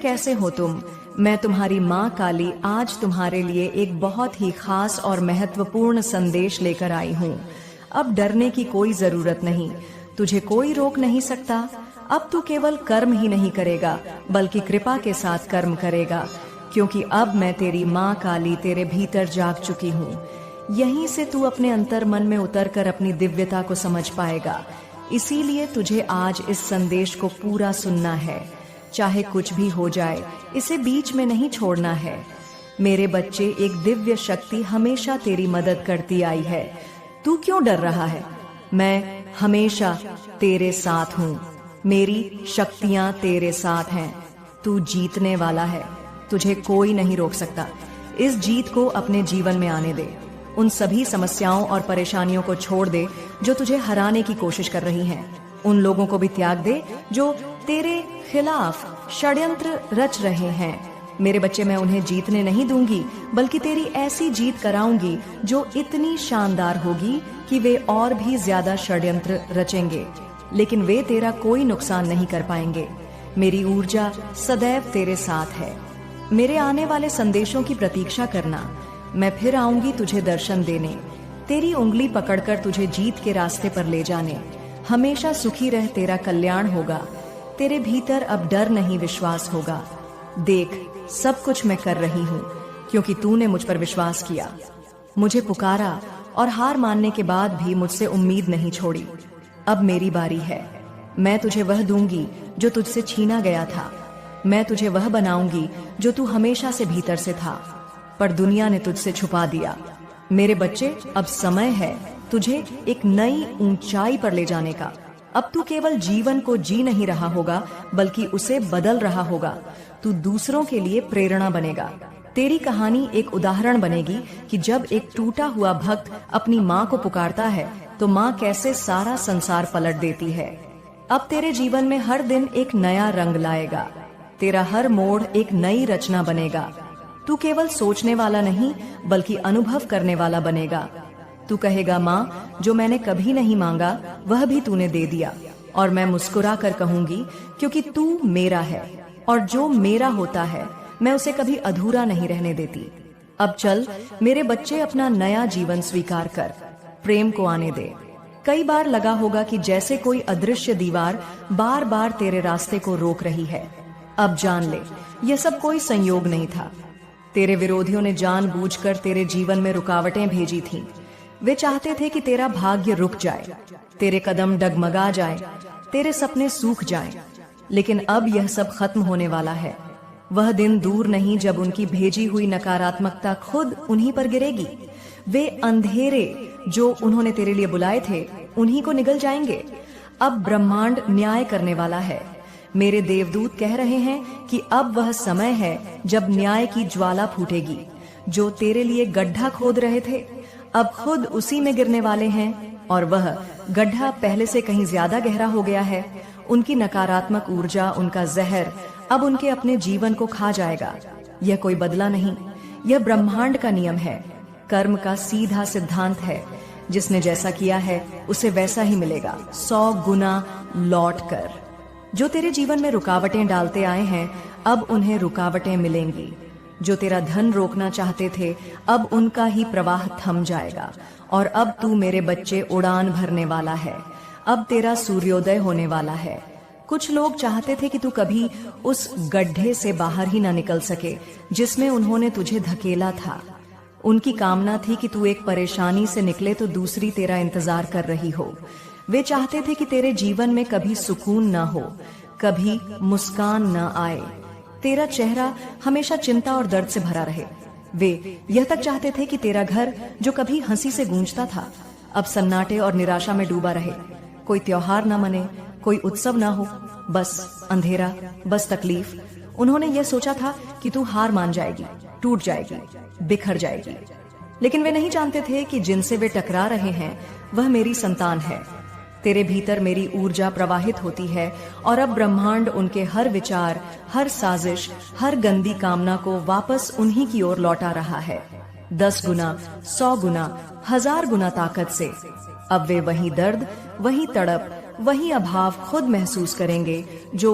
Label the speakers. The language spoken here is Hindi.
Speaker 1: कैसे हो तुम? मैं तुम्हारी माँ काली आज तुम्हारे लिए एक बहुत ही खास और महत्वपूर्ण संदेश लेकर आई हूँ। अब डरने की कोई जरूरत नहीं, तुझे कोई रोक नहीं सकता। अब तू केवल कर्म ही नहीं करेगा बल्कि कृपा के साथ कर्म करेगा, क्योंकि अब मैं तेरी माँ काली तेरे भीतर जाग चुकी हूँ। यहीं से तू अपने अंतर मन में उतरकर अपनी दिव्यता को समझ पाएगा। इसीलिए तुझे आज इस संदेश को पूरा सुनना है। चाहे कुछ भी हो जाए, इसे बीच में नहीं छोड़ना है। मेरे बच्चे, एक दिव्य शक्ति हमेशा तेरी मदद करती आई है। तू क्यों डर रहा है? मैं हमेशा तेरे साथ हूँ। मेरी शक्तियाँ तेरे साथ हैं। तू जीतने वाला है, तुझे कोई नहीं रोक सकता। इस जीत को अपने जीवन में आने दे। उन सभी समस्याओं और परेशानियों को छोड़ दे जो तुझे हराने की कोशिश कर रही हैं। उन लोगों को भी त्याग दे जो तेरे खिलाफ षड्यंत्र रच रहे हैं। मेरे बच्चे, मैं उन्हें जीतने नहीं दूंगी, बल्कि तेरी ऐसी जीत कराऊंगी जो इतनी शानदार होगी कि वे और भी ज्यादा षड्यंत्र रचेंगे, लेकिन वे तेरा कोई नुकसान नहीं कर पाएंगे। मेरी ऊर्जा सदैव तेरे साथ है। मेरे आने वाले संदेशों की प्रतीक्षा करना। मैं फिर आऊंगी तुझे दर्शन देने, तेरी उंगली पकड़कर तुझे जीत के रास्ते पर ले जाने। हमेशा सुखी रह, तेरा कल्याण होगा। तेरे भीतर अब डर नहीं, विश्वास होगा। देख, सब कुछ मैं कर रही हूँ क्योंकि तूने मुझ पर विश्वास किया, मुझे पुकारा और हार मानने के बाद भी मुझसे उम्मीद नहीं छोड़ी। अब मेरी बारी है। मैं तुझे वह दूंगी जो तुझसे छीना गया था। मैं तुझे वह बनाऊंगी जो तू हमेशा से भीतर से था, पर दुनिया ने तुझसे छुपा दिया। मेरे बच्चे, अब समय है तुझे एक नई ऊंचाई पर ले जाने का। अब तू केवल जीवन को जी नहीं रहा होगा, बल्कि उसे बदल रहा होगा। तू दूसरों के लिए प्रेरणा बनेगा। तेरी कहानी एक उदाहरण बनेगी कि जब एक टूटा हुआ भक्त अपनी माँ को पुकारता है तो माँ कैसे सारा संसार पलट देती है। अब तेरे जीवन में हर दिन एक नया रंग लाएगा। तेरा हर मोड़ एक नई रचना बनेगा। तू केवल सोचने वाला नहीं, बल्कि अनुभव करने वाला बनेगा। तू कहेगा, माँ, जो मैंने कभी नहीं मांगा वह भी तूने दे दिया। और मैं मुस्कुरा कर कहूंगी, क्योंकि तू मेरा है और जो मेरा होता है मैं उसे कभी अधूरा नहीं रहने देती। अब चल मेरे बच्चे, अपना नया जीवन स्वीकार कर, प्रेम को आने दे। कई बार लगा होगा कि जैसे कोई अदृश्य दीवार बार बार तेरे रास्ते को रोक रही है। अब जान ले, यह सब कोई संयोग नहीं था। तेरे विरोधियों ने जानबूझकर तेरे जीवन में रुकावटें भेजी थीं। वे चाहते थे कि तेरा भाग्य रुक जाए, तेरे कदम डगमगा जाए, तेरे सपने सूख जाएं। लेकिन अब यह सब खत्म होने वाला है। वह दिन दूर नहीं जब उनकी भेजी हुई नकारात्मकता खुद उन्हीं पर गिरेगी। वे अंधेरे जो उन्होंने तेरे लिए बुलाए थे, उन्हीं को निगल जाएंगे। अब ब्रह्मांड न्याय करने वाला है। मेरे देवदूत कह रहे हैं कि अब वह समय है जब न्याय की ज्वाला फूटेगी। जो तेरे लिए गड्ढा खोद रहे थे, अब खुद उसी में गिरने वाले हैं, और वह गड्ढा पहले से कहीं ज्यादा गहरा हो गया है। उनकी नकारात्मक ऊर्जा, उनका जहर अब उनके अपने जीवन को खा जाएगा। यह कोई बदला नहीं, यह ब्रह्मांड का नियम है, कर्म का सीधा सिद्धांत है। जिसने जैसा किया है उसे वैसा ही मिलेगा, 100 गुना लौट कर। जो तेरे जीवन में रुकावटें डालते आए हैं, अब उन्हें रुकावटें मिलेंगी। जो तेरा धन रोकना चाहते थे, अब उनका ही प्रवाह थम जाएगा। और अब तू मेरे बच्चे उड़ान भरने वाला है। अब तेरा सूर्योदय होने वाला है। कुछ लोग चाहते थे कि तू कभी उस गड्ढे से बाहर ही ना निकल सके जिसमें उन्होंने तुझे धकेला था। उनकी कामना थी कि तू एक परेशानी से निकले तो दूसरी तेरा इंतजार कर रही हो। वे चाहते थे कि तेरे जीवन में कभी सुकून ना हो, कभी मुस्कान न आए, तेरा चेहरा हमेशा चिंता और दर्द से भरा रहे। वे यह तक चाहते थे कि तेरा घर जो कभी हंसी से गूंजता था, अब सन्नाटे और निराशा में डूबा रहे। कोई त्योहार न मने, कोई उत्सव ना हो, बस अंधेरा, बस तकलीफ। उन्होंने यह सोचा था कि तू हार मान जाएगी, टूट जाएगी, बिखर जाएगी। लेकिन वे नहीं जानते थे कि जिनसे वे टकरा रहे हैं वह मेरी संतान है। तेरे भीतर मेरी ऊर्जा प्रवाहित होती है और अब ब्रह्मांड उनके हर विचार, हर साजिश, हर गंदी कामना को वापस उन्हीं की ओर लौटा रहा है। 10 गुना, 100 गुना, 1000 गुना ताकत से। अब वे वही दर्द, वही तड़प, वही अभाव खुद महसूस करेंगे जो